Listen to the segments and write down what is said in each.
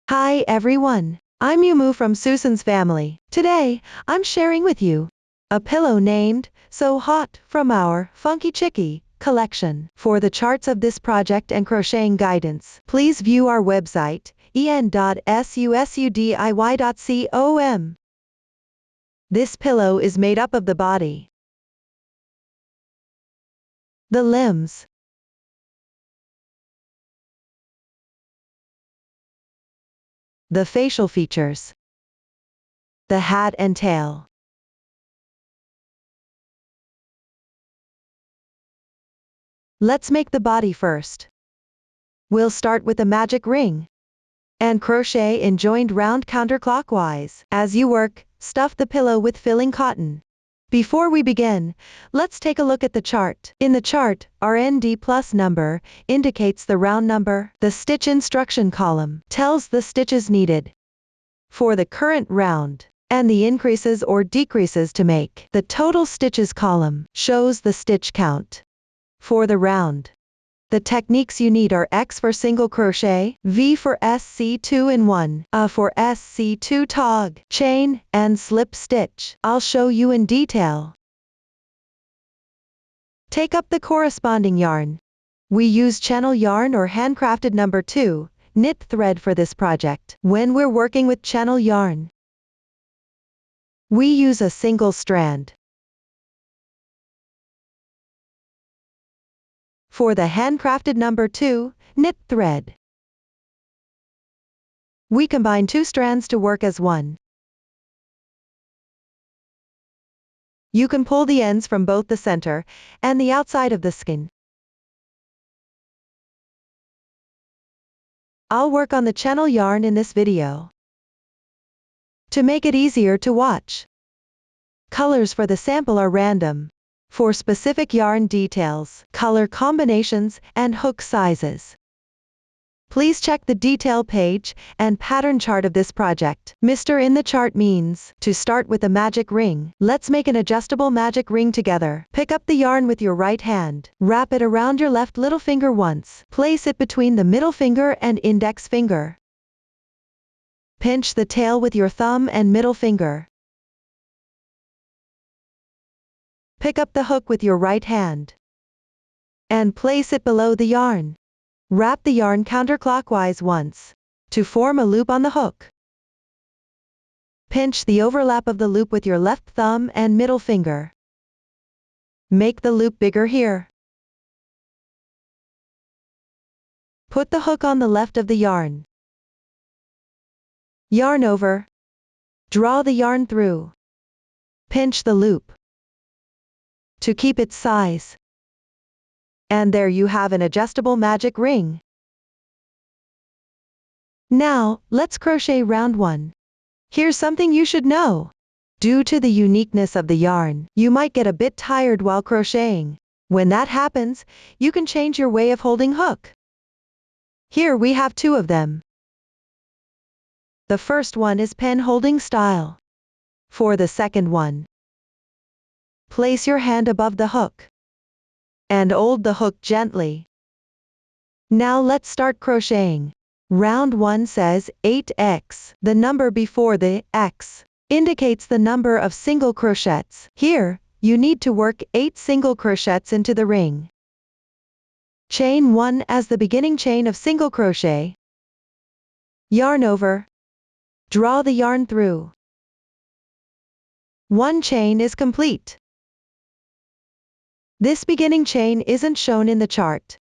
Hi everyone, I'm Yumu from Susan's family. Today, I'm sharing with you a pillow named So Hot from our Funky Chickie collection. For the charts of this project and crocheting guidance, please view our website, en.susuddiy.com. This pillow is made up of the body, the limbs, the facial features, the hat and tail. Let's make the body first. We'll start with the magic ring and crochet in joined round counterclockwise. As you work, stuff the pillow with filling cotton. Before we begin, let's take a look at the chart. In the chart, our ND plus number indicates the round number. The stitch instruction column tells the stitches needed for the current round, and the increases or decreases to make. The total stitches column shows the stitch count for the round. The techniques you need are X for single crochet, V for SC2 in 1, A for SC2 tog, chain, and slip stitch. I'll show you in detail. Take up the corresponding yarn. We use Chenille yarn or Handcrafted number 2, knit thread for this project. When we're working with Chenille yarn, we use a single strand. For the Handcrafted number 2, knit thread, we combine 2 strands to work as one. You can pull the ends from both the center and the outside of the skein. I'll work on the Chenille yarn in this video to make it easier to watch. Colors for the sample are random. For specific yarn details, color combinations, and hook sizes, please check the detail page and pattern chart of this project. Mr. in the chart means to start with a magic ring. Let's make an adjustable magic ring together. Pick up the yarn with your right hand. Wrap it around your left little finger once. Place it between the middle finger and index finger. Pinch the tail with your thumb and middle finger. Pick up the hook with your right hand and place it below the yarn. Wrap the yarn counterclockwise once to form a loop on the hook. Pinch the overlap of the loop with your left thumb and middle finger. Make the loop bigger here. Put the hook on the left of the yarn. Yarn over. Draw the yarn through. Pinch the loop to keep its size. And there you have an adjustable magic ring. Now, let's crochet round 1. Here's something you should know. Due to the uniqueness of the yarn, you might get a bit tired while crocheting. When that happens, you can change your way of holding hook. Here we have 2 of them. The first one is pen holding style. For the second one, place your hand above the hook and hold the hook gently. Now let's start crocheting. Round 1 says 8x. The number before the X indicates the number of single crochets. Here, you need to work 8 single crochets into the ring. Chain 1 as the beginning chain of single crochet. Yarn over. Draw the yarn through. 1 chain is complete. This beginning chain isn't shown in the chart.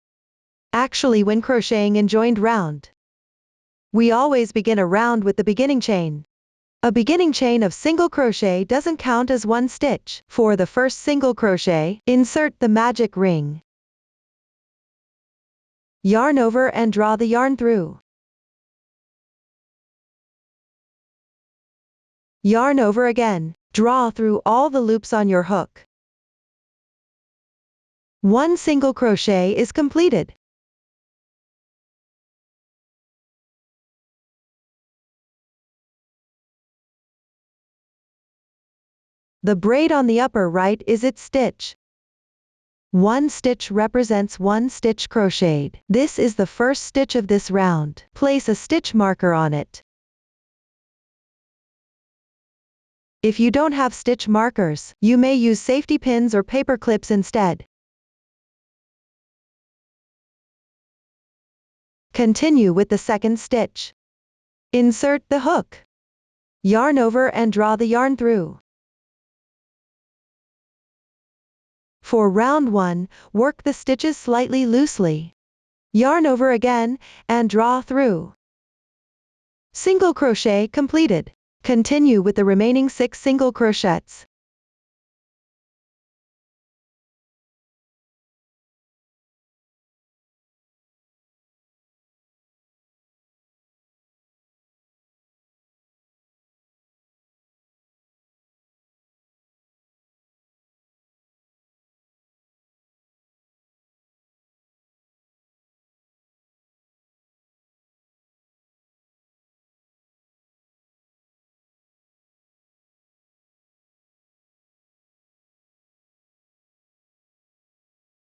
Actually, when crocheting in joined round, we always begin a round with the beginning chain. A beginning chain of single crochet doesn't count as 1 stitch. For the first single crochet, insert the magic ring. Yarn over and draw the yarn through. Yarn over again. Draw through all the loops on your hook. 1 single crochet is completed. The braid on the upper right is its stitch. One stitch represents one stitch crocheted. This is the first stitch of this round. Place a stitch marker on it. If you don't have stitch markers, you may use safety pins or paper clips instead. Continue with the second stitch. Insert the hook. Yarn over and draw the yarn through. For round 1, work the stitches slightly loosely. Yarn over again, and draw through. Single crochet completed. Continue with the remaining 6 single crochets.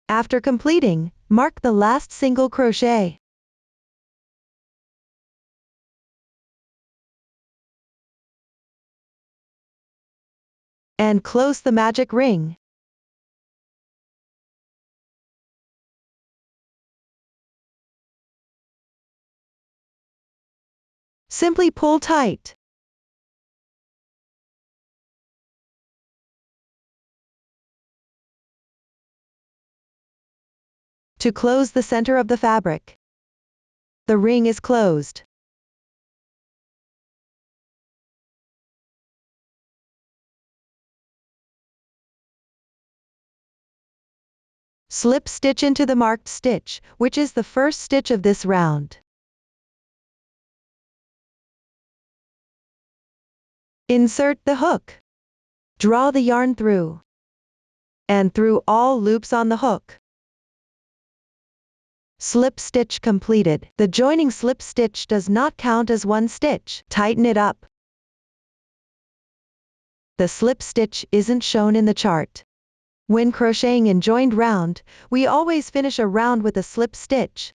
After completing, mark the last single crochet. And close the magic ring. Simply pull tight. To close the center of the fabric. The ring is closed. Slip stitch into the marked stitch, which is the first stitch of this round. Insert the hook. Draw the yarn through. And through all loops on the hook. Slip stitch completed. The joining slip stitch does not count as one stitch. Tighten it up. The slip stitch isn't shown in the chart. When crocheting in joined round, we always finish a round with a slip stitch.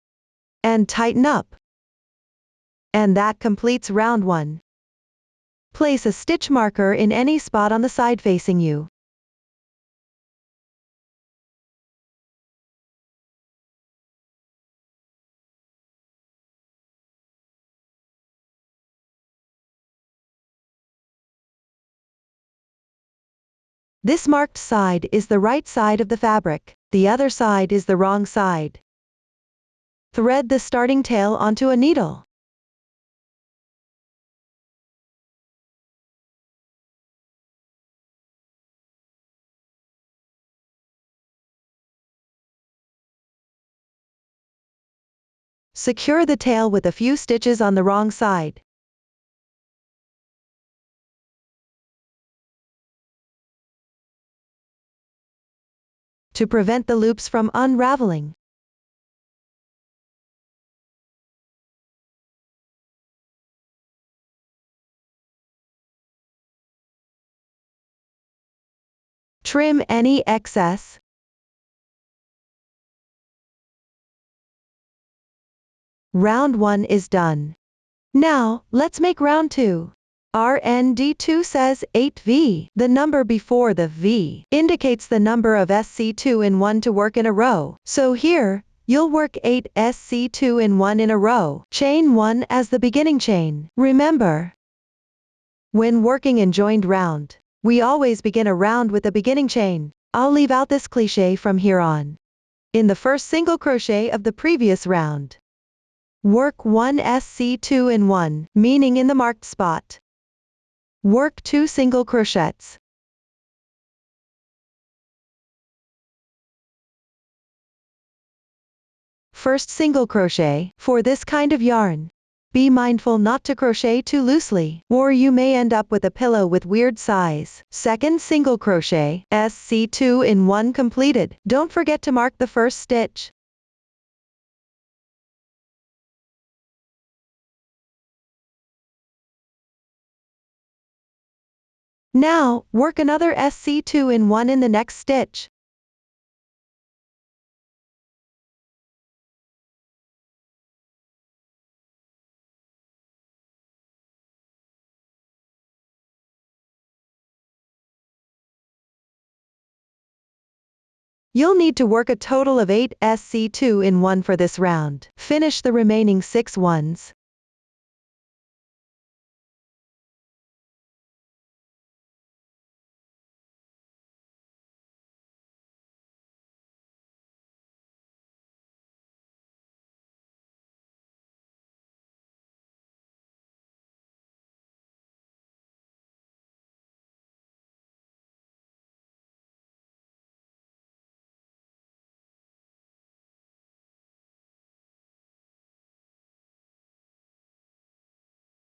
And tighten up. And that completes round 1. Place a stitch marker in any spot on the side facing you. This marked side is the right side of the fabric. The other side is the wrong side. Thread the starting tail onto a needle. Secure the tail with a few stitches on the wrong side. To prevent the loops from unraveling. Trim any excess. Round 1 is done. Now, let's make round 2. RND2 says 8V. The number before the V indicates the number of SC2 in 1 to work in a row. So here, you'll work 8 SC2 in 1 in a row. Chain 1 as the beginning chain. Remember, when working in joined round, we always begin a round with a beginning chain. I'll leave out this cliche from here on. In the first single crochet of the previous round, work 1 SC2 in 1, meaning in the marked spot. Work 2 single crochets. First single crochet. For this kind of yarn, be mindful not to crochet too loosely, or you may end up with a pillow with weird size. Second single crochet. SC2 in 1 completed. Don't forget to mark the first stitch. Now, work another SC2 in 1 in the next stitch. You'll need to work a total of 8 SC2 in 1 for this round. Finish the remaining 6 ones.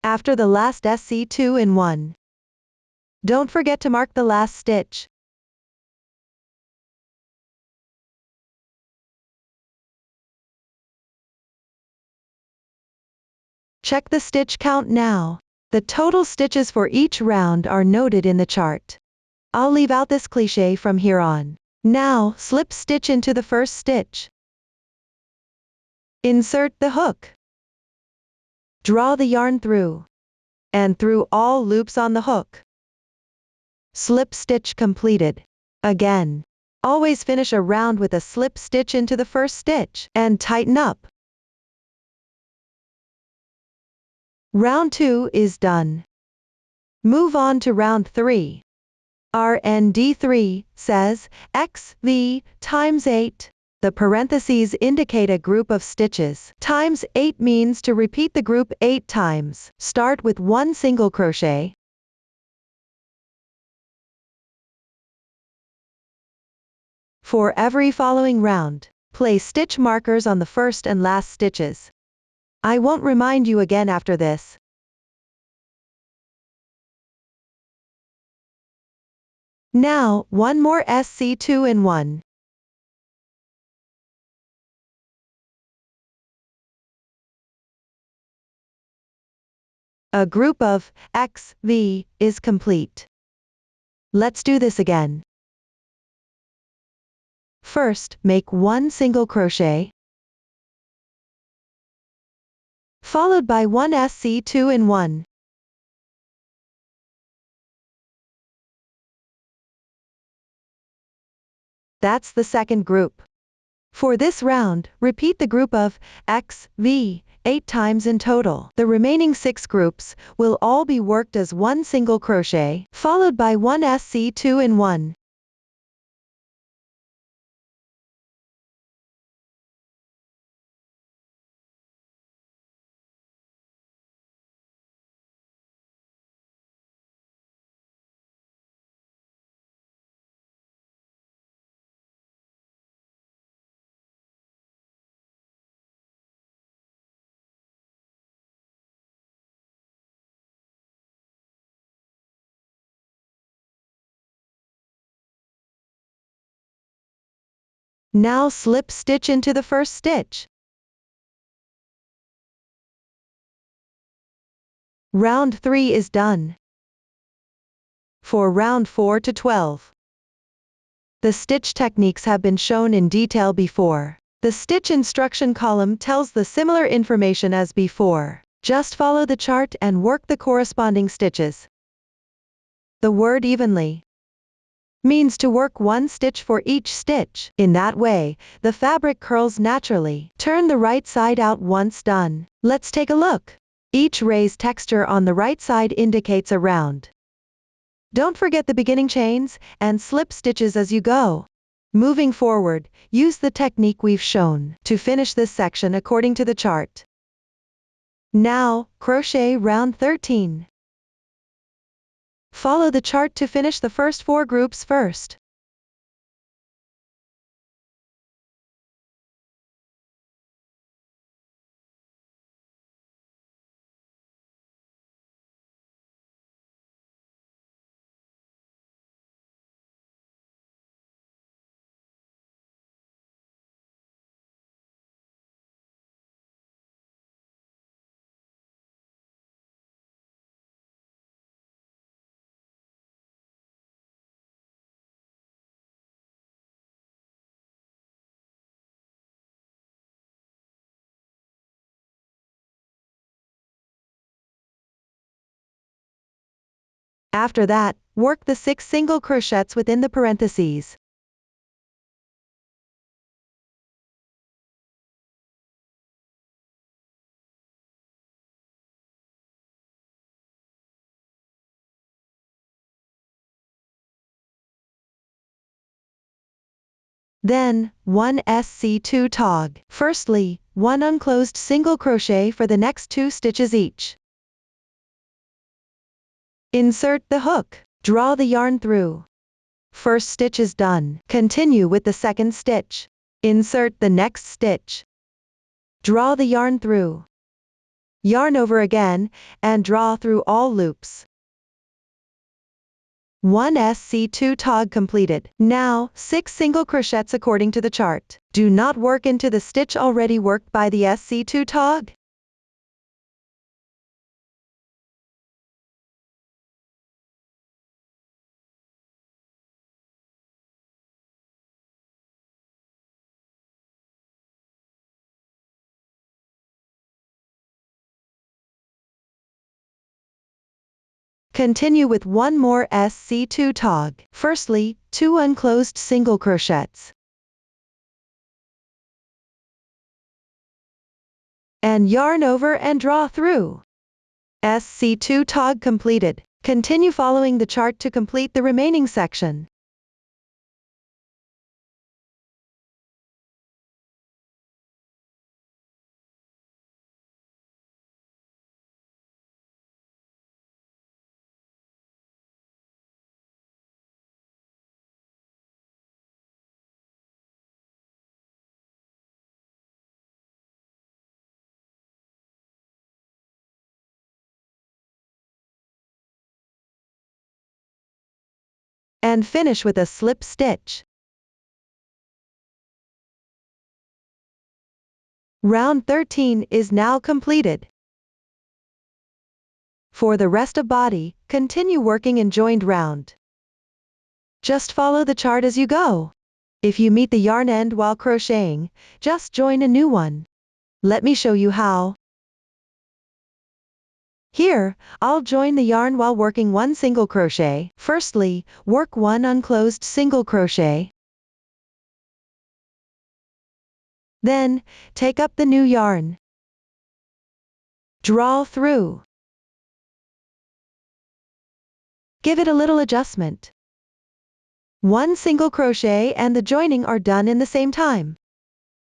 After the last SC2 in 1, don't forget to mark the last stitch. Check the stitch count now. The total stitches for each round are noted in the chart. I'll leave out this cliché from here on. Now, slip stitch into the first stitch. Insert the hook. Draw the yarn through and through all loops on the hook. Slip stitch completed. Again, always finish a round with a slip stitch into the first stitch and tighten up. Round 2 is done. Move on to round 3. RND3 says XV times 8. The parentheses indicate a group of stitches. Times 8 means to repeat the group 8 times. Start with 1 single crochet. For every following round, place stitch markers on the first and last stitches. I won't remind you again after this. Now, one more SC2 in 1. A group of XV is complete. Let's do this again. First, make 1 single crochet, followed by 1 SC2 in 1. That's the second group. For this round, repeat the group of XV 8 times in total. The remaining 6 groups will all be worked as 1 single crochet, followed by 1 SC2 in 1. Now slip stitch into the first stitch. Round 3 is done. For round 4 to 12, the stitch techniques have been shown in detail before. The stitch instruction column tells the similar information as before. Just follow the chart and work the corresponding stitches. The word evenly means to work 1 stitch for each stitch. In that way, the fabric curls naturally. Turn the right side out once done. Let's take a look. Each raised texture on the right side indicates a round. Don't forget the beginning chains and slip stitches as you go. Moving forward, use the technique we've shown to finish this section according to the chart. Now, crochet round 13. Follow the chart to finish the first 4 groups first. After that, work the 6 single crochets within the parentheses. Then, 1 SC2 tog. Firstly, 1 unclosed single crochet for the next 2 stitches each. Insert the hook. Draw the yarn through. First stitch is done. Continue with the second stitch. Insert the next stitch. Draw the yarn through. Yarn over again, and draw through all loops. 1 SC2 tog completed. Now, 6 single crochets according to the chart. Do not work into the stitch already worked by the SC2 tog. Continue with 1 more SC2 tog. Firstly, 2 unclosed single crochets. And yarn over and draw through. SC2 tog completed. Continue following the chart to complete the remaining section. And finish with a slip stitch. Round 13 is now completed. For the rest of body, continue working in joined round. Just follow the chart as you go. If you meet the yarn end while crocheting, just join a new one. Let me show you how. Here, I'll join the yarn while working 1 single crochet. Firstly, work 1 unclosed single crochet. Then, take up the new yarn. Draw through. Give it a little adjustment. 1 single crochet and the joining are done in the same time.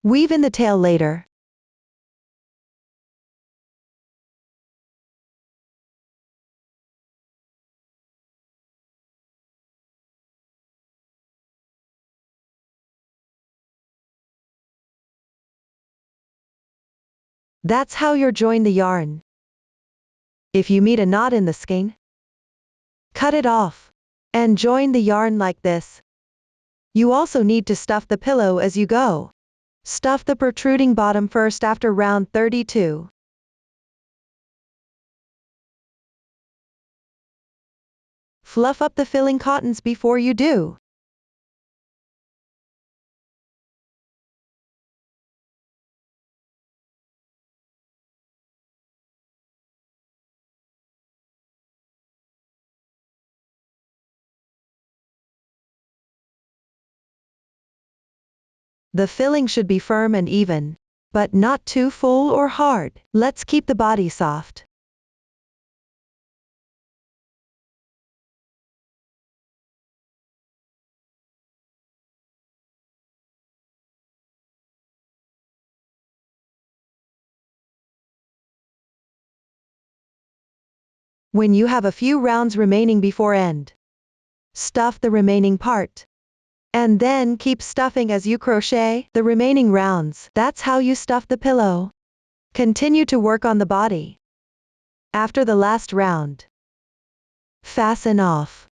Weave in the tail later. That's how you join the yarn. If you meet a knot in the skein, cut it off and join the yarn like this. You also need to stuff the pillow as you go. Stuff the protruding bottom first after round 32. Fluff up the filling cottons before you do. The filling should be firm and even, but not too full or hard. Let's keep the body soft. When you have a few rounds remaining before end, stuff the remaining part. And then keep stuffing as you crochet the remaining rounds. That's how you stuff the pillow. Continue to work on the body. After the last round, fasten off.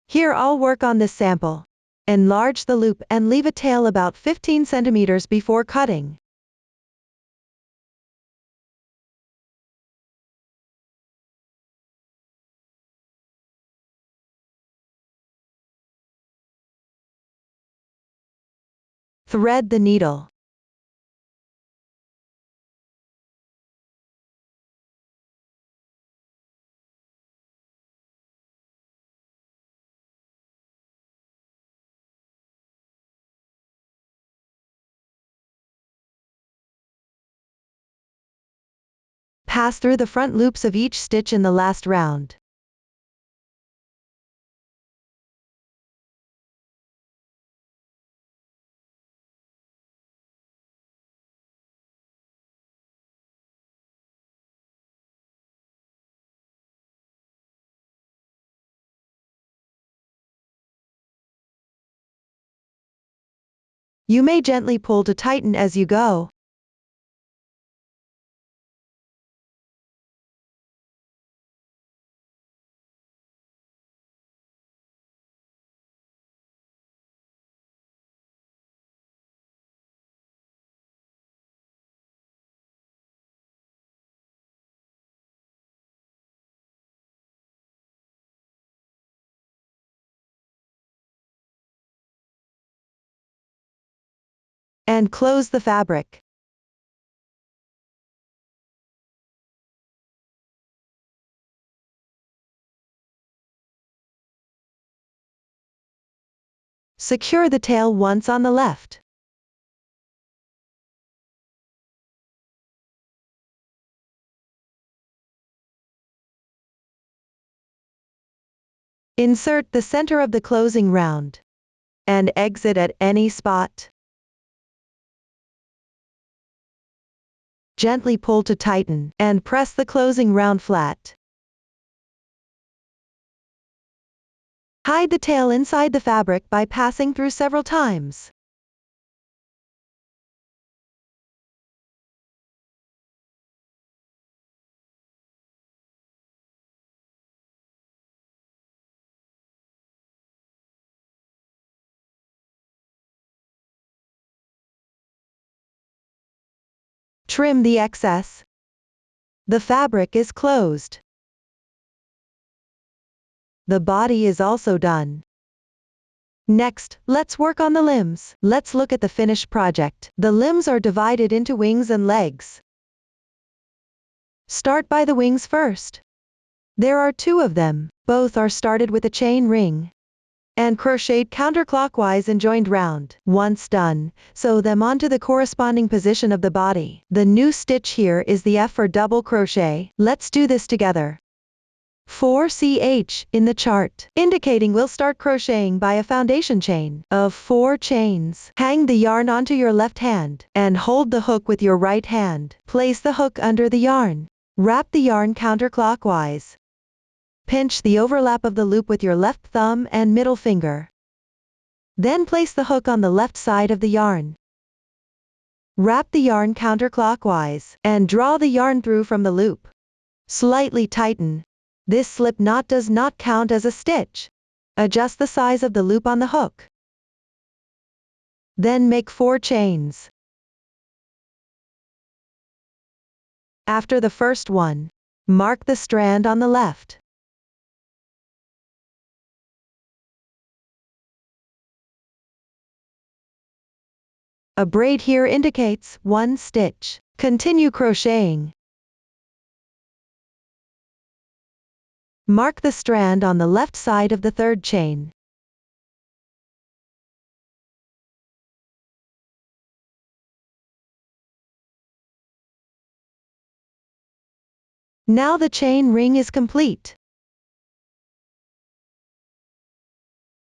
Here I'll work on this sample. Enlarge the loop and leave a tail about 15 centimeters before cutting. Thread the needle. Pass through the front loops of each stitch in the last round. You may gently pull to tighten as you go. And close the fabric. Secure the tail once on the left. Insert the center of the closing round and exit at any spot. Gently pull to tighten and press the closing round flat. Hide the tail inside the fabric by passing through several times. Trim the excess. The fabric is closed. The body is also done. Next, let's work on the limbs. Let's look at the finished project. The limbs are divided into wings and legs. Start by the wings first. There are 2 of them. Both are started with a chain ring and crocheted counterclockwise and joined round. Once done, sew them onto the corresponding position of the body. The new stitch here is the F for double crochet. Let's do this together. 4ch in the chart, indicating we'll start crocheting by a foundation chain of 4 chains. Hang the yarn onto your left hand and hold the hook with your right hand. Place the hook under the yarn. Wrap the yarn counterclockwise. Pinch the overlap of the loop with your left thumb and middle finger. Then place the hook on the left side of the yarn. Wrap the yarn counterclockwise and draw the yarn through from the loop. Slightly tighten. This slip knot does not count as a stitch. Adjust the size of the loop on the hook. Then make 4 chains. After the first one, mark the strand on the left. A braid here indicates 1 stitch. Continue crocheting. Mark the strand on the left side of the 3rd chain. Now the chain ring is complete.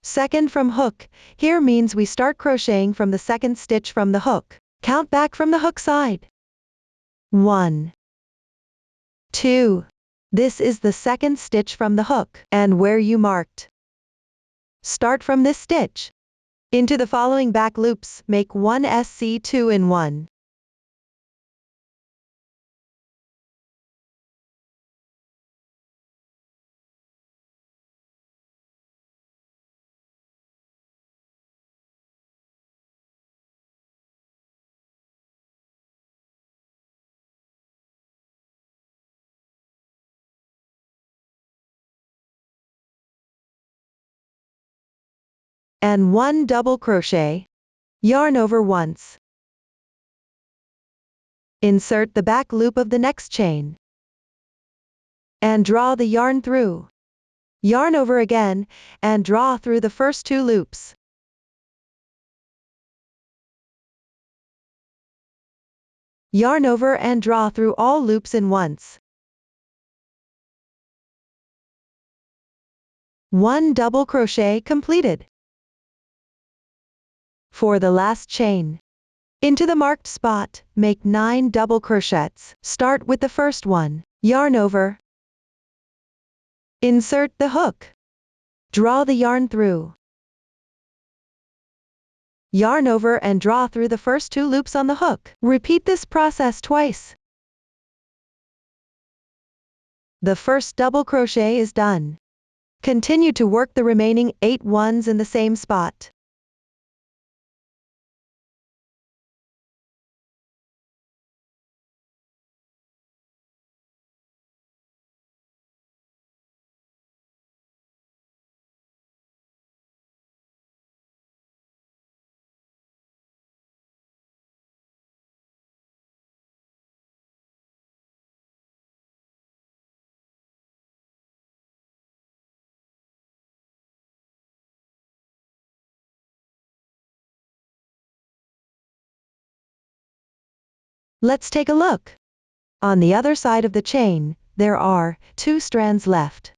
Second from hook, here means we start crocheting from the 2nd stitch from the hook. Count back from the hook side. 1, 2. This is the 2nd stitch from the hook, and where you marked. Start from this stitch. Into the following back loops, make 1 SC2 in 1. And 1 double crochet. Yarn over once. Insert the back loop of the next chain. And draw the yarn through. Yarn over again, and draw through the first 2 loops. Yarn over and draw through all loops in once. 1 double crochet completed. For the last chain, into the marked spot, make 9 double crochets. Start with the first one. Yarn over. Insert the hook. Draw the yarn through. Yarn over and draw through the first 2 loops on the hook. Repeat this process twice. The first double crochet is done. Continue to work the remaining 8 ones in the same spot. Let's take a look. On the other side of the chain, there are 2 strands left.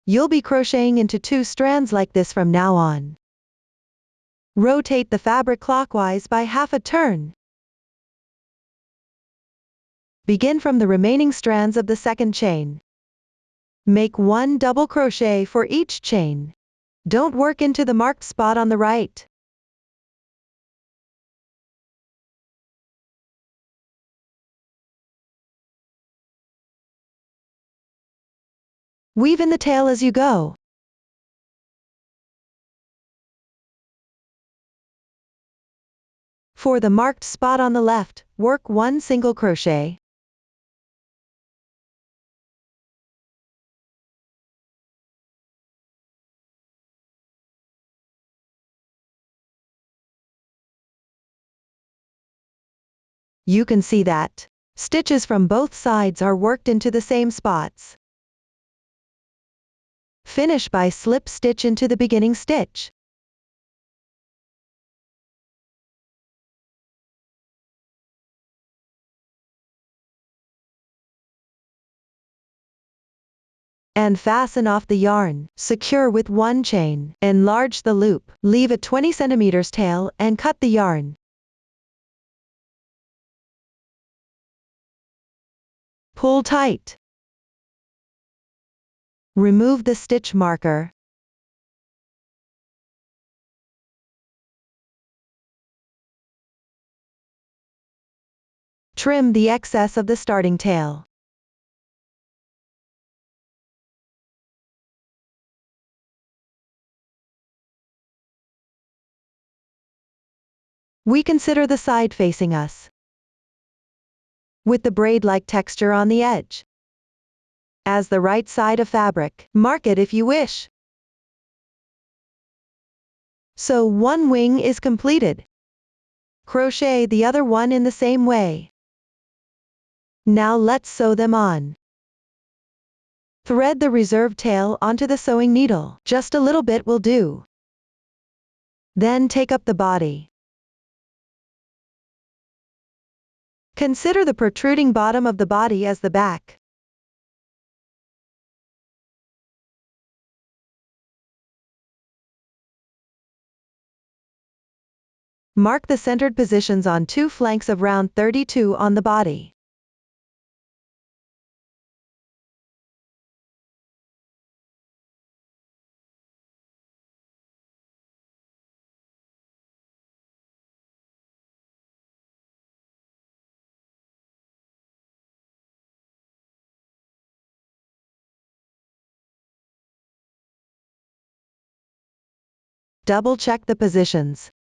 You'll be crocheting into 2 strands like this from now on. Rotate the fabric clockwise by half a turn. Begin from the remaining strands of the second chain. Make 1 double crochet for each chain. Don't work into the marked spot on the right. Weave in the tail as you go. For the marked spot on the left, work 1 single crochet. You can see that stitches from both sides are worked into the same spots. Finish by slip stitch into the beginning stitch. And fasten off the yarn. Secure with 1 chain. Enlarge the loop. Leave a 20 cm tail and cut the yarn. Pull tight. Remove the stitch marker. Trim the excess of the starting tail. We consider the side facing us, with the braid-like texture on the edge, as the right side of fabric. Mark it if you wish. So 1 wing is completed. Crochet the other one in the same way. Now let's sew them on. Thread the reserved tail onto the sewing needle. Just a little bit will do. Then take up the body. Consider the protruding bottom of the body as the back. Mark the centered positions on 2 flanks of round 32 on the body. Double check the positions.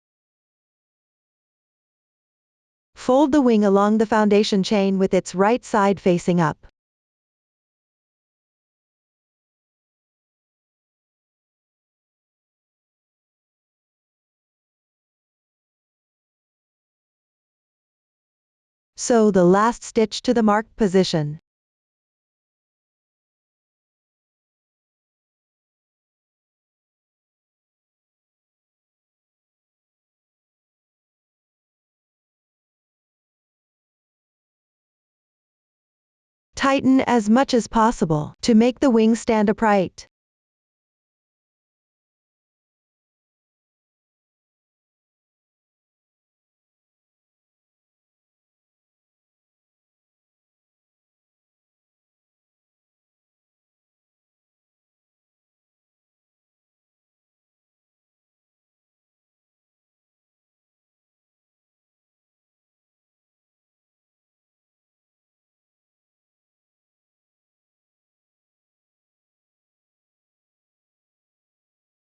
Fold the wing along the foundation chain with its right side facing up. Sew the last stitch to the marked position. Tighten as much as possible to make the wing stand upright.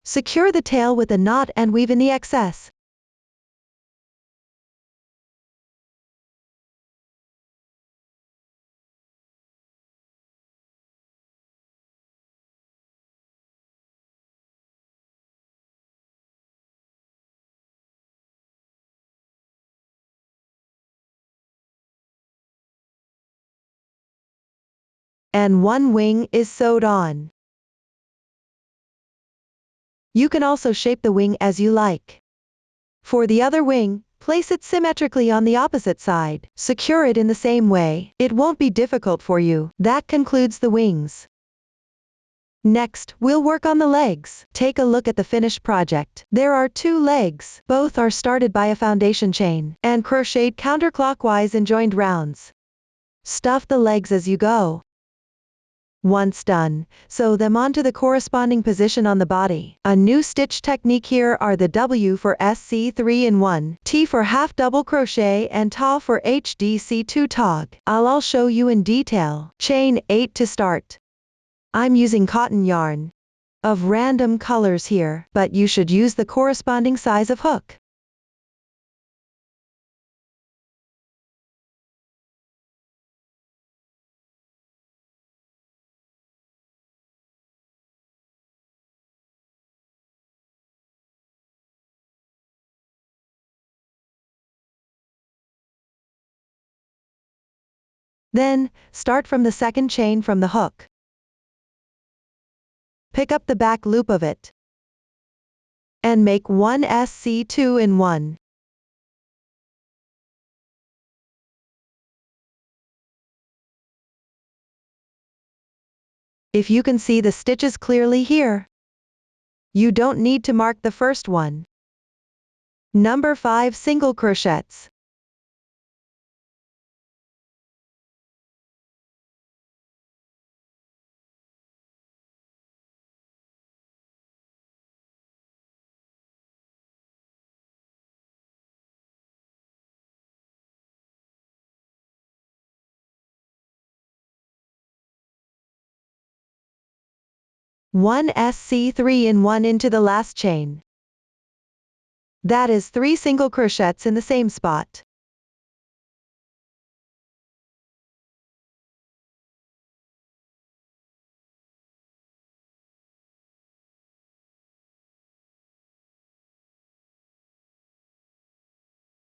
Secure the tail with a knot and weave in the excess. And one wing is sewed on. You can also shape the wing as you like. For the other wing, place it symmetrically on the opposite side. Secure it in the same way. It won't be difficult for you. That concludes the wings. Next, we'll work on the legs. Take a look at the finished project. There are 2 legs. Both are started by a foundation chain and crocheted counterclockwise in joined rounds. Stuff the legs as you go. Once done, sew them onto the corresponding position on the body. A new stitch technique here are the W for SC 3-in-1, T for half double crochet and Ta for HDC 2 tog. I'll show you in detail. Chain 8 to start. I'm using cotton yarn of random colors here, but you should use the corresponding size of hook. Then, start from the second chain from the hook. Pick up the back loop of it and make 1 SC 2-in-1. If you can see the stitches clearly here, you don't need to mark the first one. Number 5 single crochets. One SC 3-in-1 into the last chain. That is 3 single crochets in the same spot.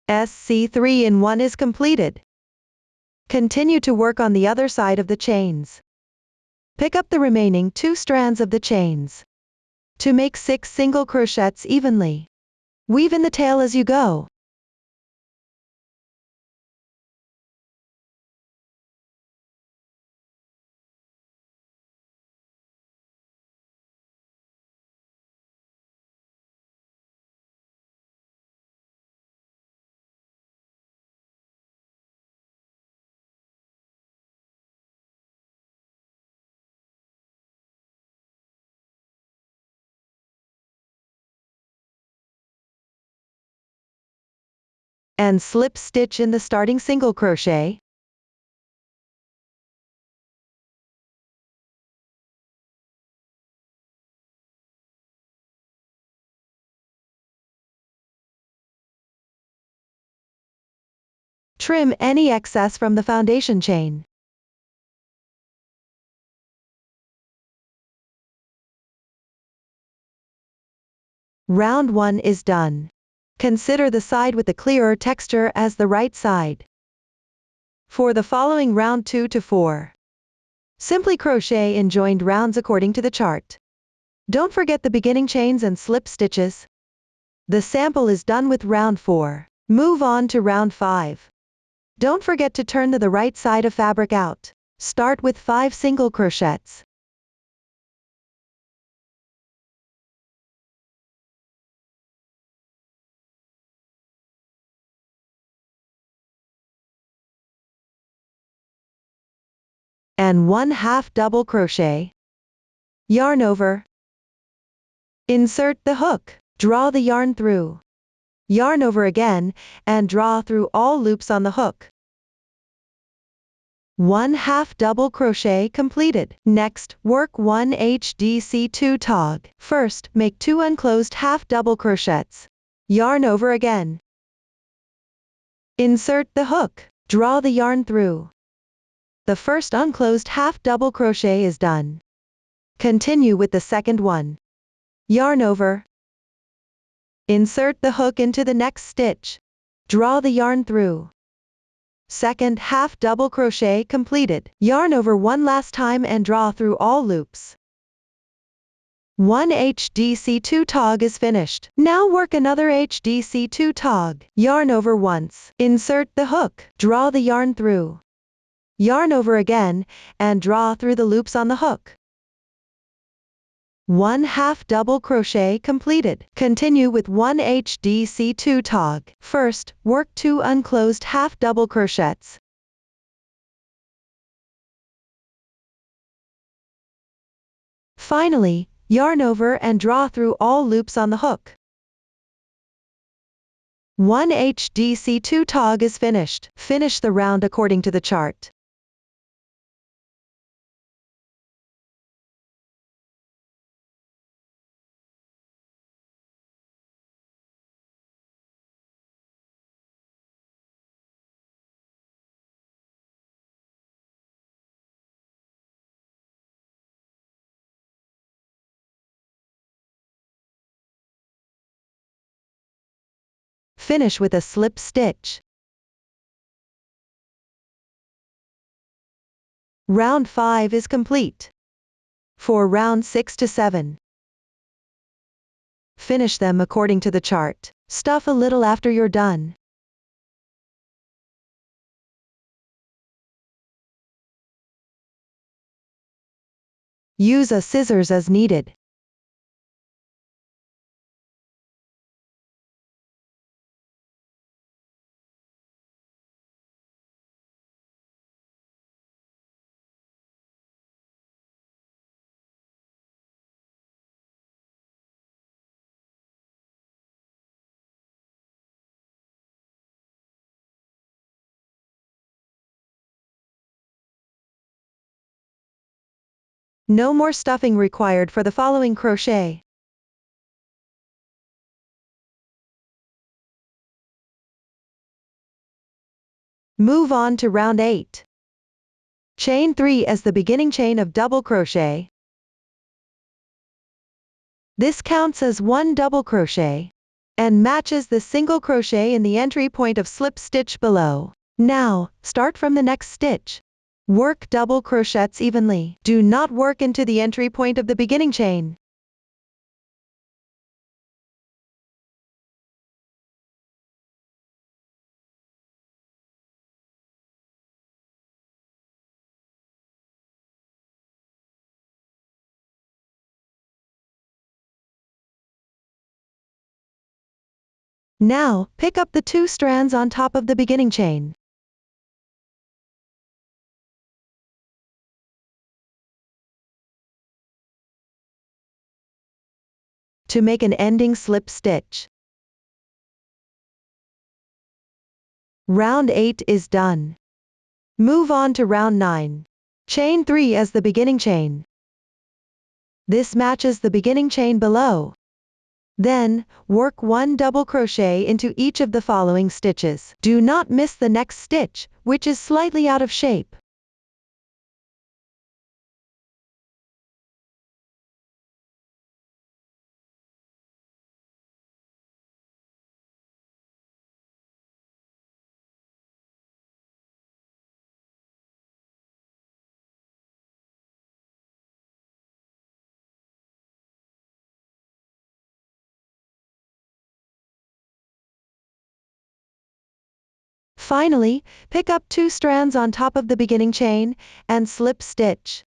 SC 3-in-1 is completed. Continue to work on the other side of the chains. Pick up the remaining 2 strands of the chains to make 6 single crochets evenly. Weave in the tail as you go. And slip stitch in the starting single crochet. Trim any excess from the foundation chain. Round 1 is done. Consider the side with the clearer texture as the right side. For the following round 2 to 4, simply crochet in joined rounds according to the chart. Don't forget the beginning chains and slip stitches. The sample is done with round 4. Move on to round 5. Don't forget to turn the right side of fabric out. Start with 5 single crochets. And 1 half double crochet. Yarn over. Insert the hook. Draw the yarn through. Yarn over again, and draw through all loops on the hook. 1 half double crochet completed. Next, work 1 HDC2 tog. First, make 2 unclosed half double crochets. Yarn over again. Insert the hook. Draw the yarn through. The first unclosed half double crochet is done. Continue with the second one. Yarn over. Insert the hook into the next stitch. Draw the yarn through. Second half double crochet completed. Yarn over one last time and draw through all loops. 1 HDC2 tog is finished. Now work another HDC2 tog. Yarn over once. Insert the hook. Draw the yarn through. Yarn over again, and draw through the loops on the hook. 1 half double crochet completed. Continue with 1 HDC2 tog. First, work 2 unclosed half double crochets. Finally, yarn over and draw through all loops on the hook. 1 HDC2 tog is finished. Finish the round according to the chart. Finish with a slip stitch. Round 5 is complete. For round 6 to 7, finish them according to the chart. Stuff a little after you're done. Use a scissors as needed. No more stuffing required for the following crochet. Move on to round 8. Chain 3 as the beginning chain of double crochet. This counts as 1 double crochet and matches the single crochet in the entry point of slip stitch below. Now, start from the next stitch. Work double crochets evenly. Do not work into the entry point of the beginning chain. Now, pick up the 2 strands on top of the beginning chain. To make an ending slip stitch. Round 8 is done. Move on to round 9. Chain 3 as the beginning chain. This matches the beginning chain below. Then, work 1 double crochet into each of the following stitches. Do not miss the next stitch, which is slightly out of shape. Finally, pick up 2 strands on top of the beginning chain, and slip stitch.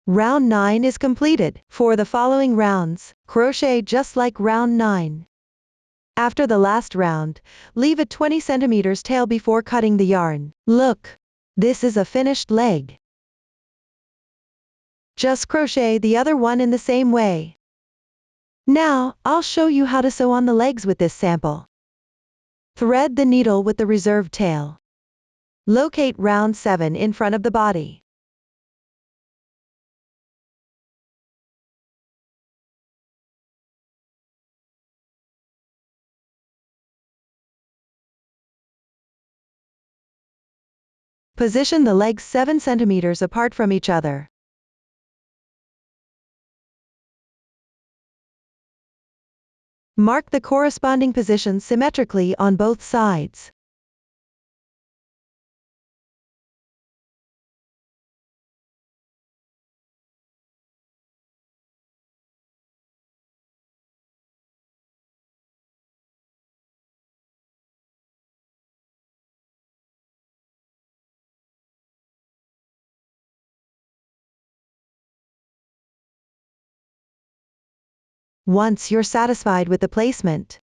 Round 9 is completed. For the following rounds, crochet just like round 9. After the last round, leave a 20 cm tail before cutting the yarn. Look! This is a finished leg. Just crochet the other one in the same way. Now, I'll show you how to sew on the legs with this sample. Thread the needle with the reserved tail. Locate round 7 in front of the body. Position the legs 7 centimeters apart from each other. Mark the corresponding positions symmetrically on both sides. Once you're satisfied with the placement,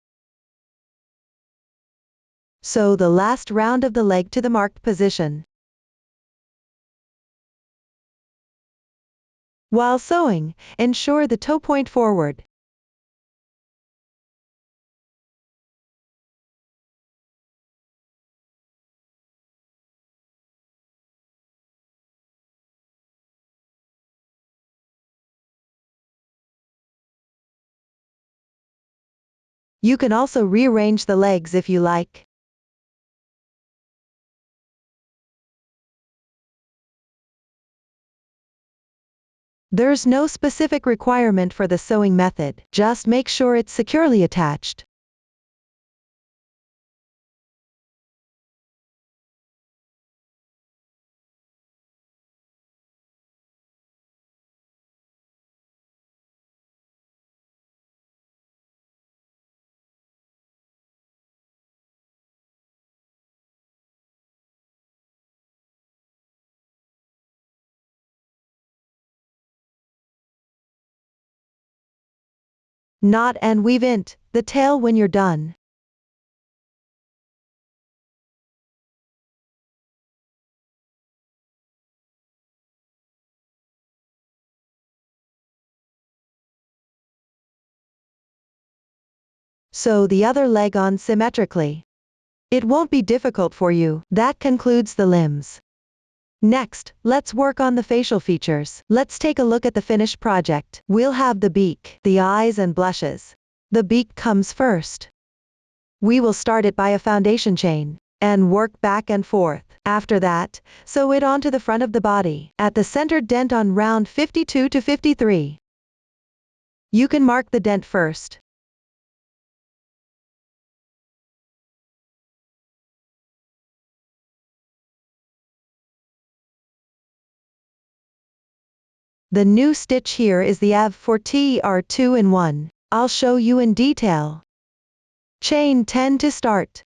sew the last round of the leg to the marked position. While sewing, ensure the toe point forward. You can also rearrange the legs if you like. There's no specific requirement for the sewing method, just make sure it's securely attached. Knot and weave in the tail when you're done. Sew the other leg on symmetrically. It won't be difficult for you. That concludes the limbs. Next, let's work on the facial features. Let's take a look at the finished project. We'll have the beak, the eyes and blushes. The beak comes first. We will start it by a foundation chain, and work back and forth. After that, sew it onto the front of the body, at the center dent on round 52 to 53. You can mark the dent first. The new stitch here is the AV for TR 2-in-1. I'll show you in detail. Chain 10 to start.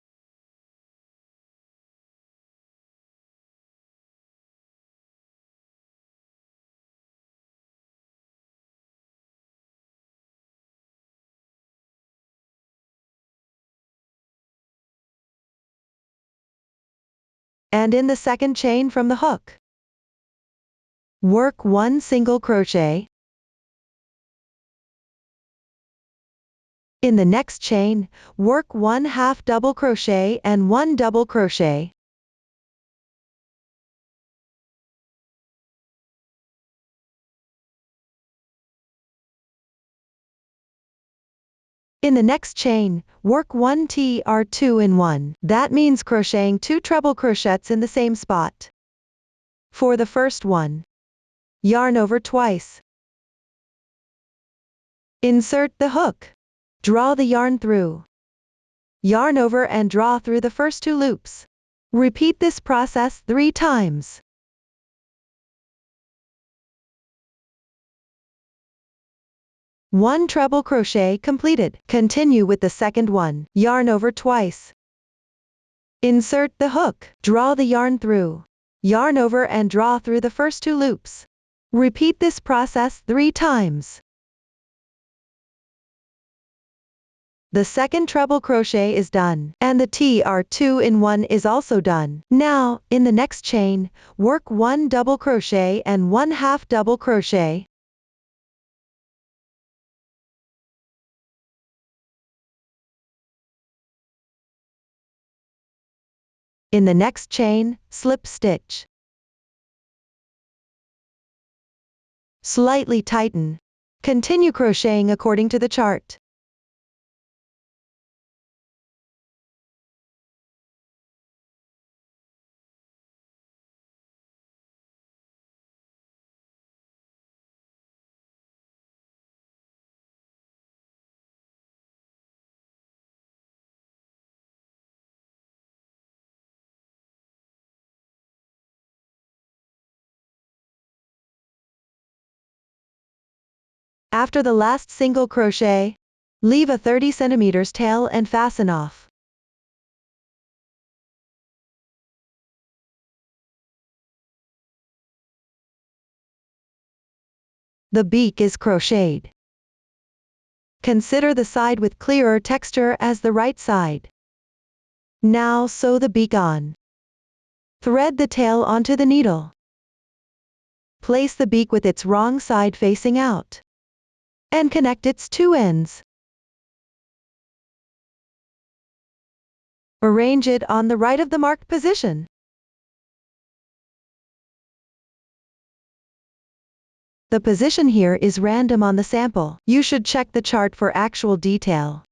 And in the second chain from the hook, work 1 single crochet. In the next chain, work 1 half double crochet and 1 double crochet. In the next chain, work 1 TR 2-in-1. That means crocheting 2 treble crochets in the same spot. For the first one, yarn over twice. Insert the hook. Draw the yarn through. Yarn over and draw through the first 2 loops. Repeat this process 3 times. One treble crochet completed. Continue with the second one. Yarn over twice. Insert the hook. Draw the yarn through. Yarn over and draw through the first 2 loops. Repeat this process 3 times. The second treble crochet is done, and the TR 2-in-1 is also done. Now, in the next chain, work 1 double crochet and 1 half double crochet. In the next chain, slip stitch. Slightly tighten. Continue crocheting according to the chart. After the last single crochet, leave a 30 cm tail and fasten off. The beak is crocheted. Consider the side with clearer texture as the right side. Now sew the beak on. Thread the tail onto the needle. Place the beak with its wrong side facing out. And connect its two ends. Arrange it on the right of the marked position. The position here is random on the sample. You should check the chart for actual detail.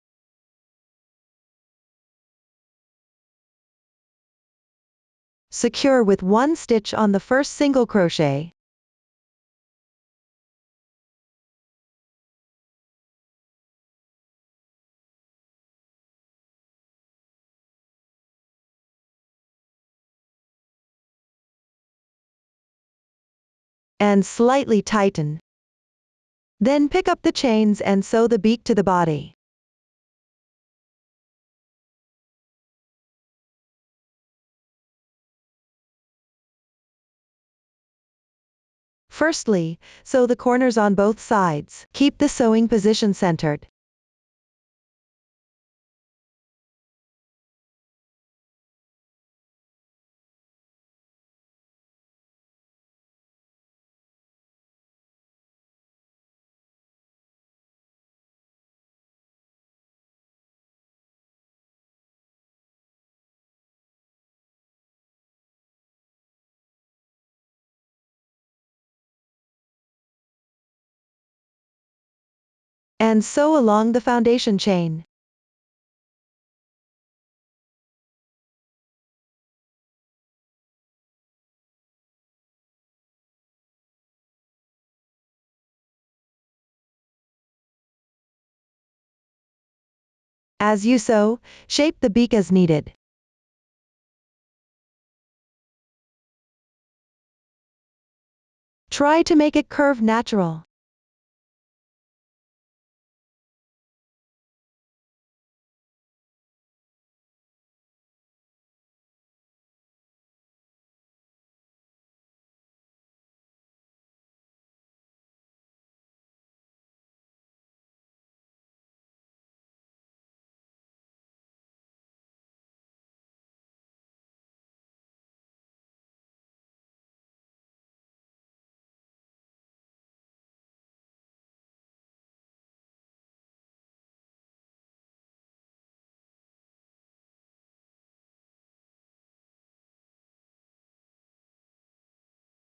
Secure with one stitch on the first single crochet. And slightly tighten. Then pick up the chains and sew the beak to the body. Firstly, sew the corners on both sides. Keep the sewing position centered. And sew along the foundation chain. As you sew, shape the beak as needed. Try to make it curve natural.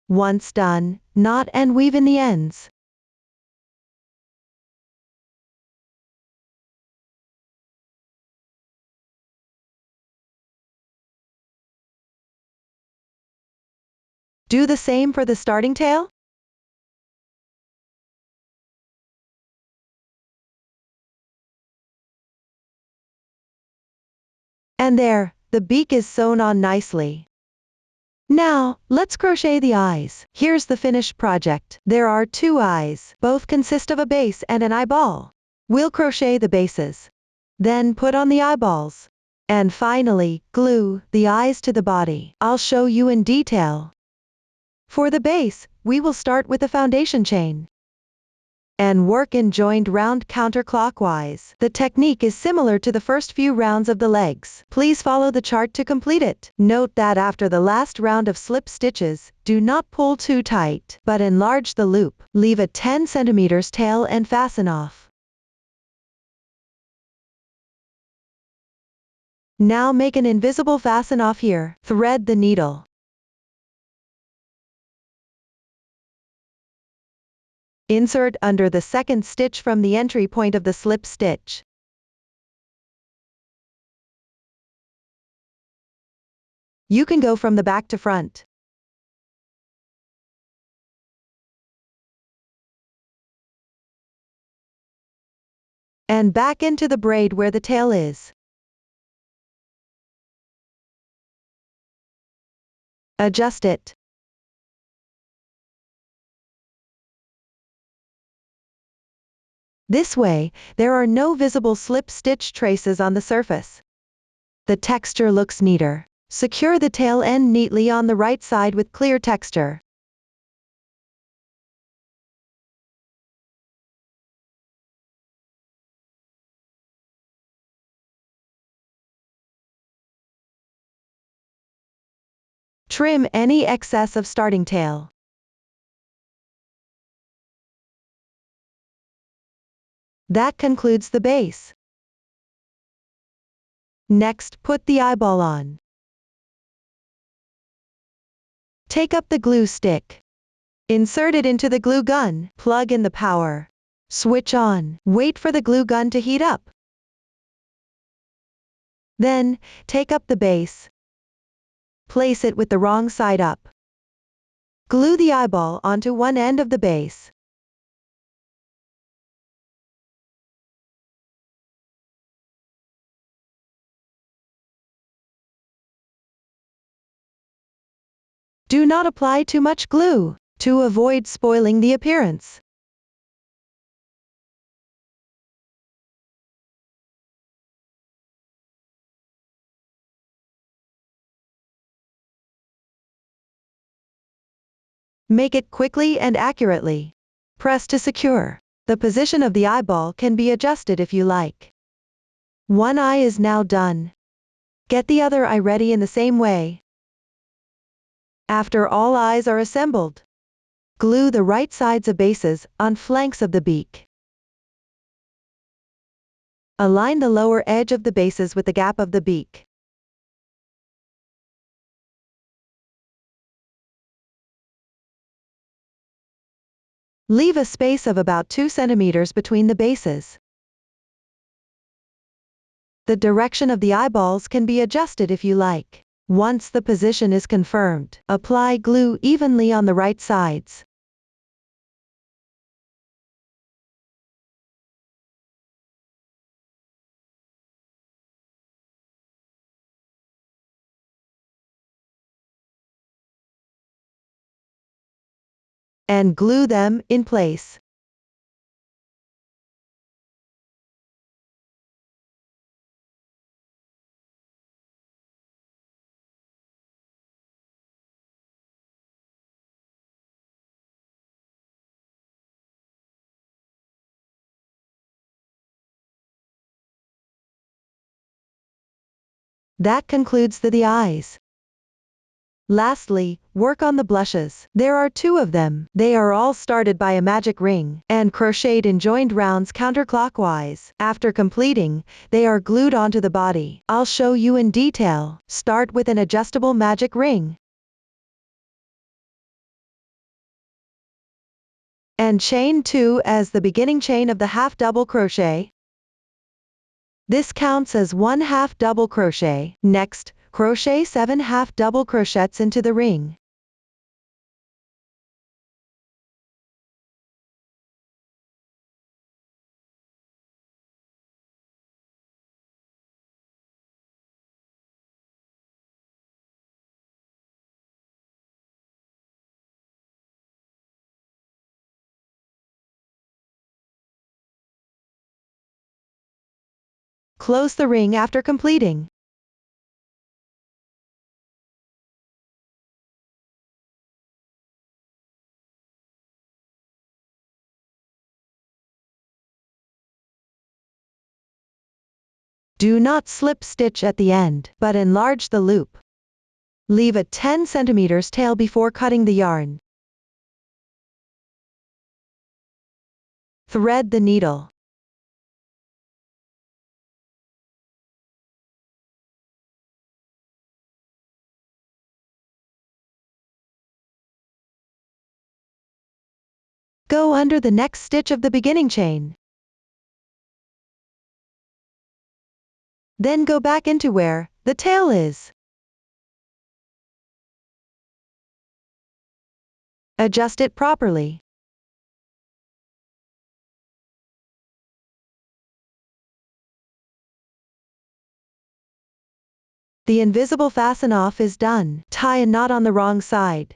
Once done, knot and weave in the ends. Do the same for the starting tail. And there, the beak is sewn on nicely. Now, let's crochet the eyes. Here's the finished project. There are two eyes. Both consist of a base and an eyeball. We'll crochet the bases. Then put on the eyeballs. And finally, glue the eyes to the body. I'll show you in detail. For the base, we will start with the foundation chain and work in joined round counterclockwise. The technique is similar to the first few rounds of the legs. Please follow the chart to complete it. Note that after the last round of slip stitches, do not pull too tight, but enlarge the loop. Leave a 10 cm tail and fasten off. Now make an invisible fasten off here. Thread the needle. Insert under the second stitch from the entry point of the slip stitch. You can go from the back to front. And back into the braid where the tail is. Adjust it. This way, there are no visible slip stitch traces on the surface. The texture looks neater. Secure the tail end neatly on the right side with clear texture. Trim any excess of starting tail. That concludes the base. Next, put the eyeball on. Take up the glue stick. Insert it into the glue gun. Plug in the power. Switch on. Wait for the glue gun to heat up. Then, take up the base. Place it with the wrong side up. Glue the eyeball onto one end of the base. Do not apply too much glue, to avoid spoiling the appearance. Make it quickly and accurately. Press to secure. The position of the eyeball can be adjusted if you like. One eye is now done. Get the other eye ready in the same way. After all eyes are assembled, glue the right sides of bases on flanks of the beak. Align the lower edge of the bases with the gap of the beak. Leave a space of about 2 centimeters between the bases. The direction of the eyeballs can be adjusted if you like. Once the position is confirmed, apply glue evenly on the right sides. And glue them in place. That concludes the eyes. Lastly, work on the blushes. There are 2 of them. They are all started by a magic ring, and crocheted in joined rounds counterclockwise. After completing, they are glued onto the body. I'll show you in detail. Start with an adjustable magic ring. And chain 2 as the beginning chain of the half double crochet. This counts as 1 half double crochet. Next, crochet 7 half double crochets into the ring. Close the ring after completing. Do not slip stitch at the end, but enlarge the loop. Leave a 10 cm tail before cutting the yarn. Thread the needle. Go under the next stitch of the beginning chain. Then go back into where the tail is. Adjust it properly. The invisible fasten off is done. Tie a knot on the wrong side.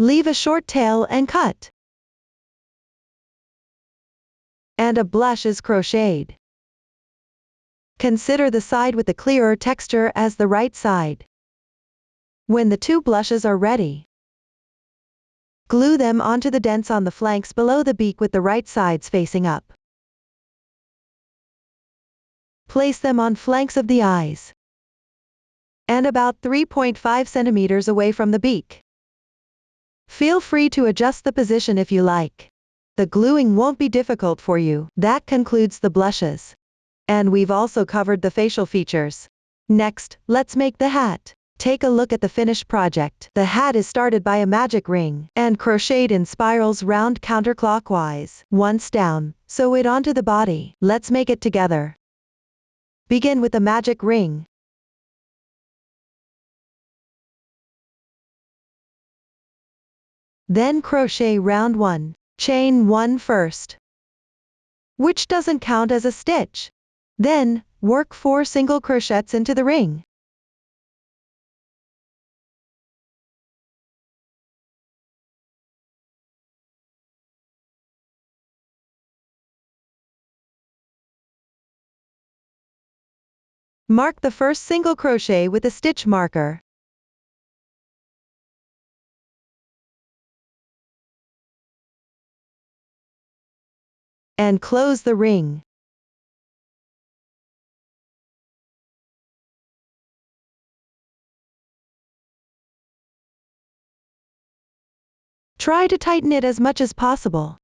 Leave a short tail and cut. And a blush is crocheted. Consider the side with the clearer texture as the right side. When the two blushes are ready, glue them onto the dents on the flanks below the beak with the right sides facing up. Place them on flanks of the eyes and about 3.5 centimeters away from the beak. Feel free to adjust the position if you like. The gluing won't be difficult for you. That concludes the blushes. And we've also covered the facial features. Next, let's make the hat. Take a look at the finished project. The hat is started by a magic ring and crocheted in spirals round counterclockwise. Once down, sew it onto the body. Let's make it together. Begin with the magic ring. Then crochet round 1, chain 1 first, which doesn't count as a stitch. Then, work 4 single crochets into the ring. Mark the first single crochet with a stitch marker. And close the ring. Try to tighten it as much as possible.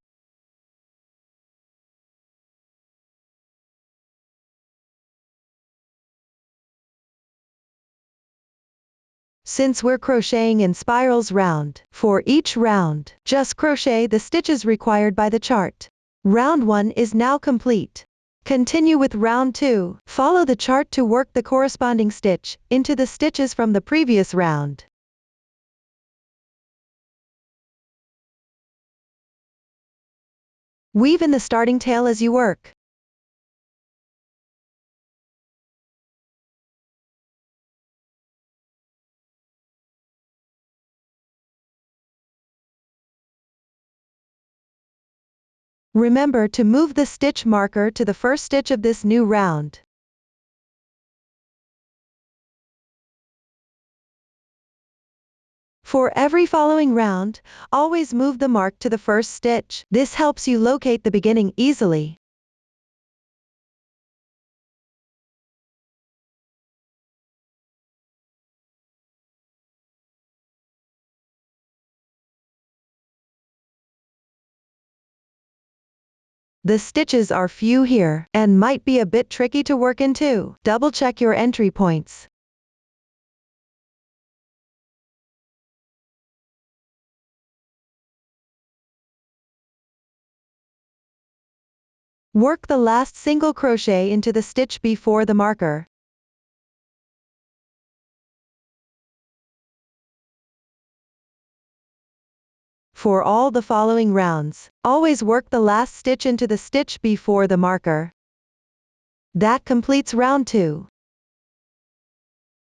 Since we're crocheting in spirals round, for each round, just crochet the stitches required by the chart. Round 1 is now complete. Continue with round 2. Follow the chart to work the corresponding stitch into the stitches from the previous round. Weave in the starting tail as you work. Remember to move the stitch marker to the first stitch of this new round. For every following round, always move the mark to the first stitch. This helps you locate the beginning easily. The stitches are few here, and might be a bit tricky to work into. Double check your entry points. Work the last single crochet into the stitch before the marker. For all the following rounds, always work the last stitch into the stitch before the marker. That completes round 2.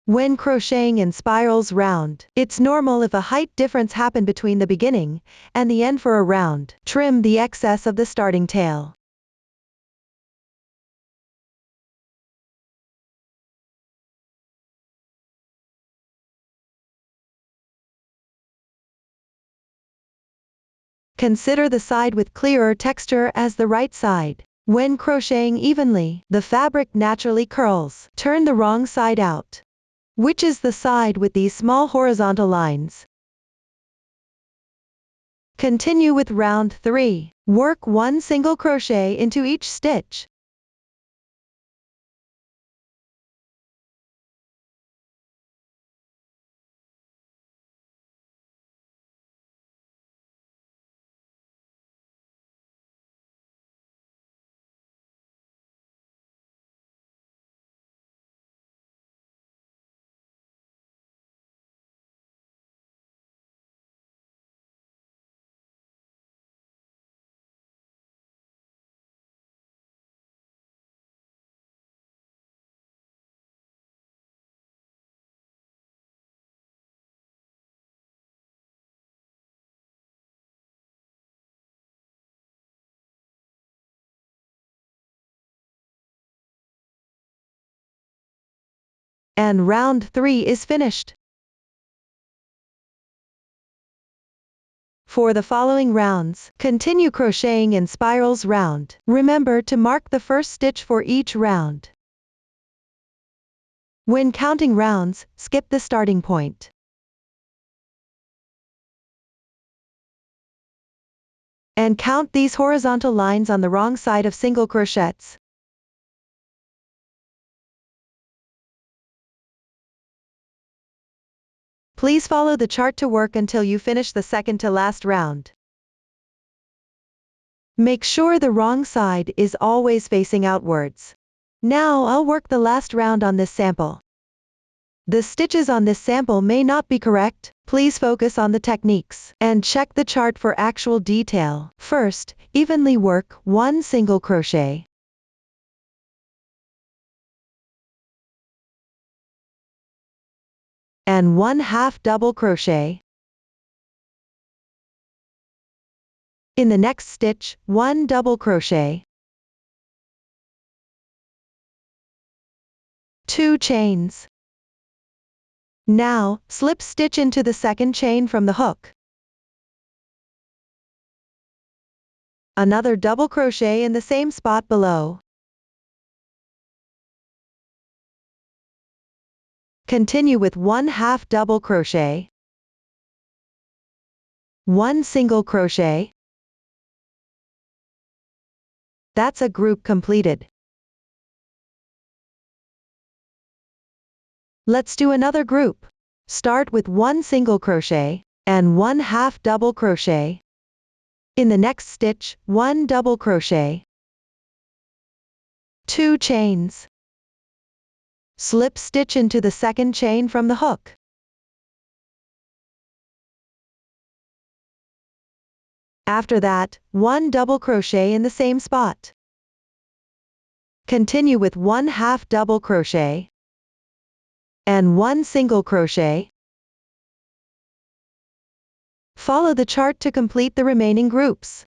When crocheting in spirals round, it's normal if a height difference happen between the beginning and the end for a round. Trim the excess of the starting tail. Consider the side with clearer texture as the right side. When crocheting evenly, the fabric naturally curls. Turn the wrong side out, which is the side with these small horizontal lines. Continue with round 3. Work 1 single crochet into each stitch. And round 3 is finished. For the following rounds, continue crocheting in spirals round. Remember to mark the first stitch for each round. When counting rounds, skip the starting point. And count these horizontal lines on the wrong side of single crochets. Please follow the chart to work until you finish the second to last round. Make sure the wrong side is always facing outwards. Now I'll work the last round on this sample. The stitches on this sample may not be correct. Please focus on the techniques and check the chart for actual detail. First, evenly work 1 single crochet. And 1/2 double crochet. In the next stitch, 1 double crochet. 2 chains. Now, slip stitch into the second chain from the hook. Another double crochet in the same spot below. Continue with 1/2 double crochet. 1 single crochet. That's a group completed. Let's do another group. Start with 1 single crochet and 1/2 double crochet. In the next stitch, 1 double crochet. 2 chains. Slip stitch into the second chain from the hook. After that, 1 double crochet in the same spot. Continue with 1/2 double crochet and 1 single crochet. Follow the chart to complete the remaining groups.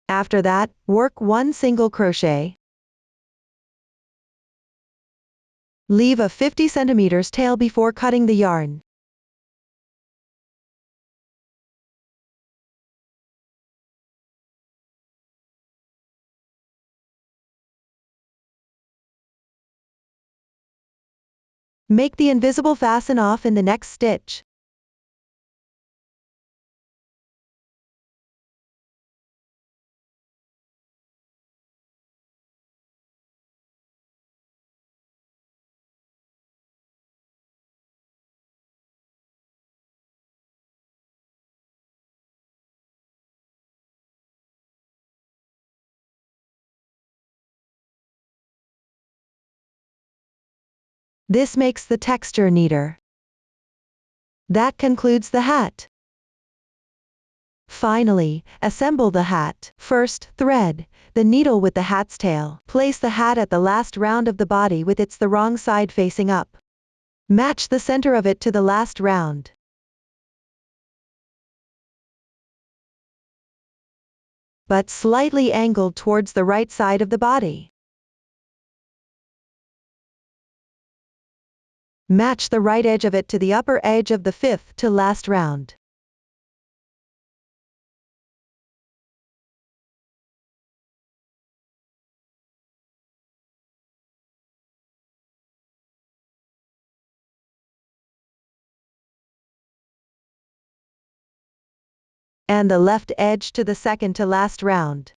After that, work 1 single crochet. Leave a 50 cm tail before cutting the yarn. Make the invisible fasten off in the next stitch. This makes the texture neater. That concludes the hat. Finally, assemble the hat. First, thread the needle with the hat's tail. Place the hat at the last round of the body with its the wrong side facing up. Match the center of it to the last round. But slightly angled towards the right side of the body. Match the right edge of it to the upper edge of the 5th to last round. and the left edge to the second to last round.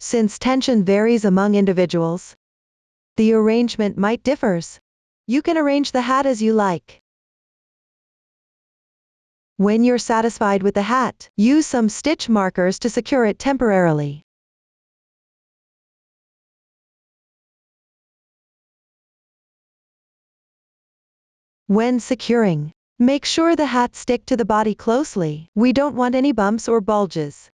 Since tension varies among individuals, the arrangement might differ. You can arrange the hat as you like. When you're satisfied with the hat, use some stitch markers to secure it temporarily. When securing, make sure the hat stick to the body closely. We don't want any bumps or bulges.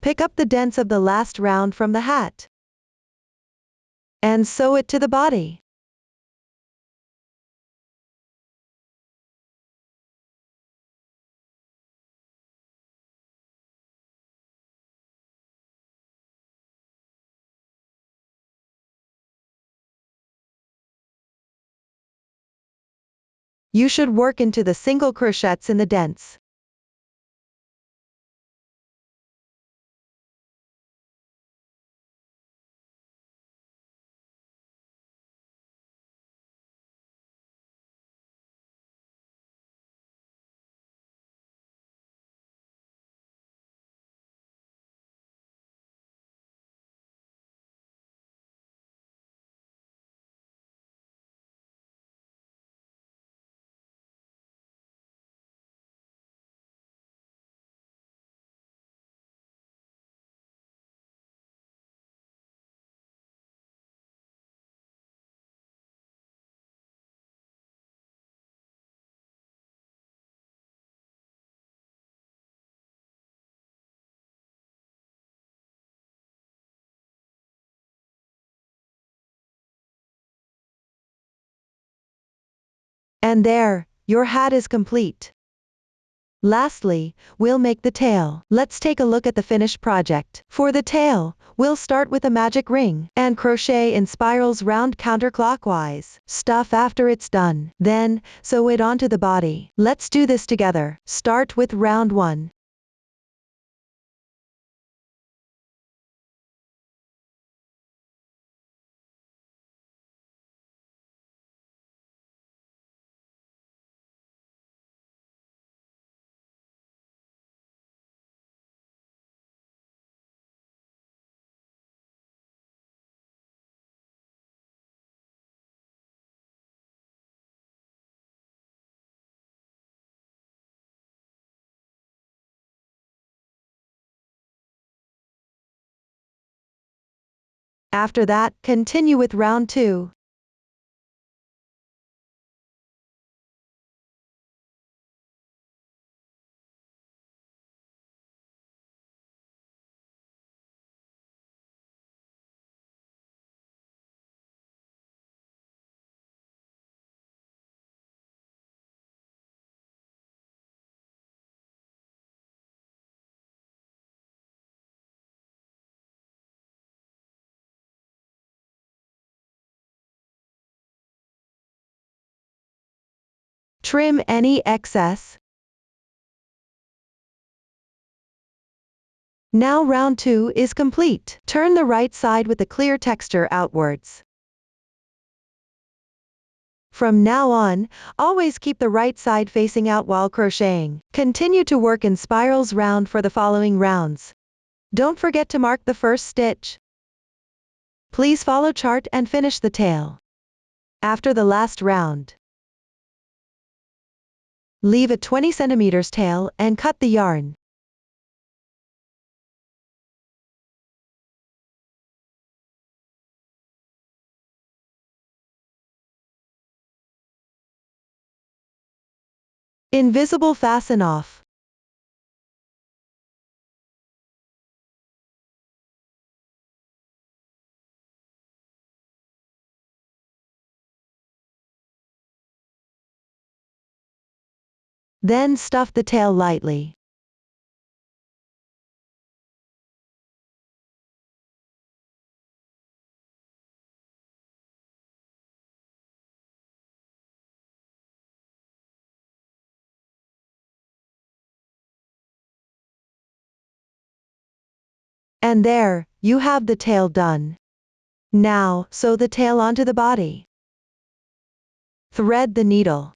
Pick up the dents of the last round from the hat and sew it to the body. You should work into the single crochets in the dents. And there, your hat is complete. Lastly, we'll make the tail. Let's take a look at the finished project. For the tail, we'll start with a magic ring and crochet in spirals round counterclockwise. Stuff after it's done. Then, sew it onto the body. Let's do this together. Start with round 1. After that, continue with round 2. Trim any excess. Now round 2 is complete. Turn the right side with the clear texture outwards. From now on, always keep the right side facing out while crocheting. Continue to work in spirals round for the following rounds. Don't forget to mark the first stitch. Please follow chart and finish the tail. After the last round, leave a 20 cm tail and cut the yarn. Invisible fasten off. Then stuff the tail lightly. And there, you have the tail done. Now, sew the tail onto the body. Thread the needle.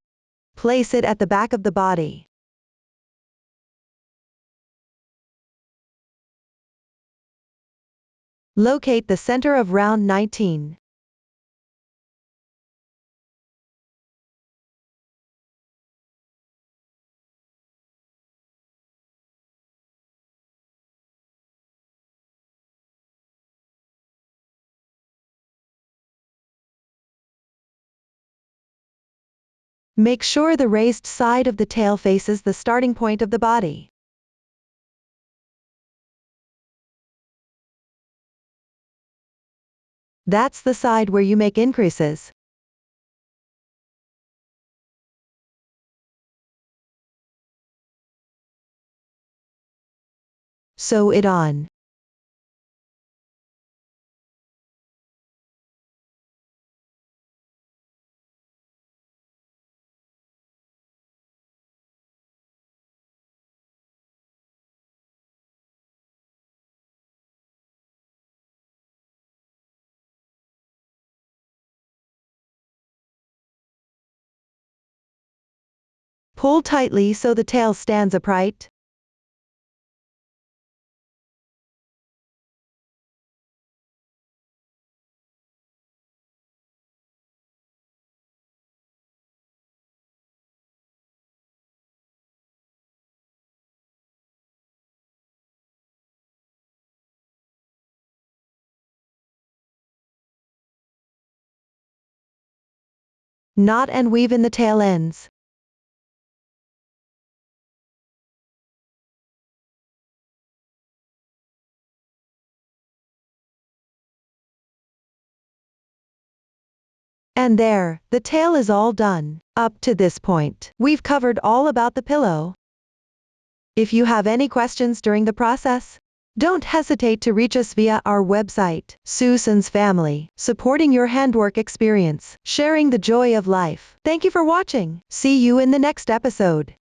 Place it at the back of the body. Locate the center of round 19. Make sure the raised side of the tail faces the starting point of the body. That's the side where you make increases. Sew it on. Pull tightly so the tail stands upright. Knot and weave in the tail ends. And there, the tail is all done. Up to this point, we've covered all about the pillow. If you have any questions during the process, don't hesitate to reach us via our website. Susan's Family, supporting your handwork experience, sharing the joy of life. Thank you for watching. See you in the next episode.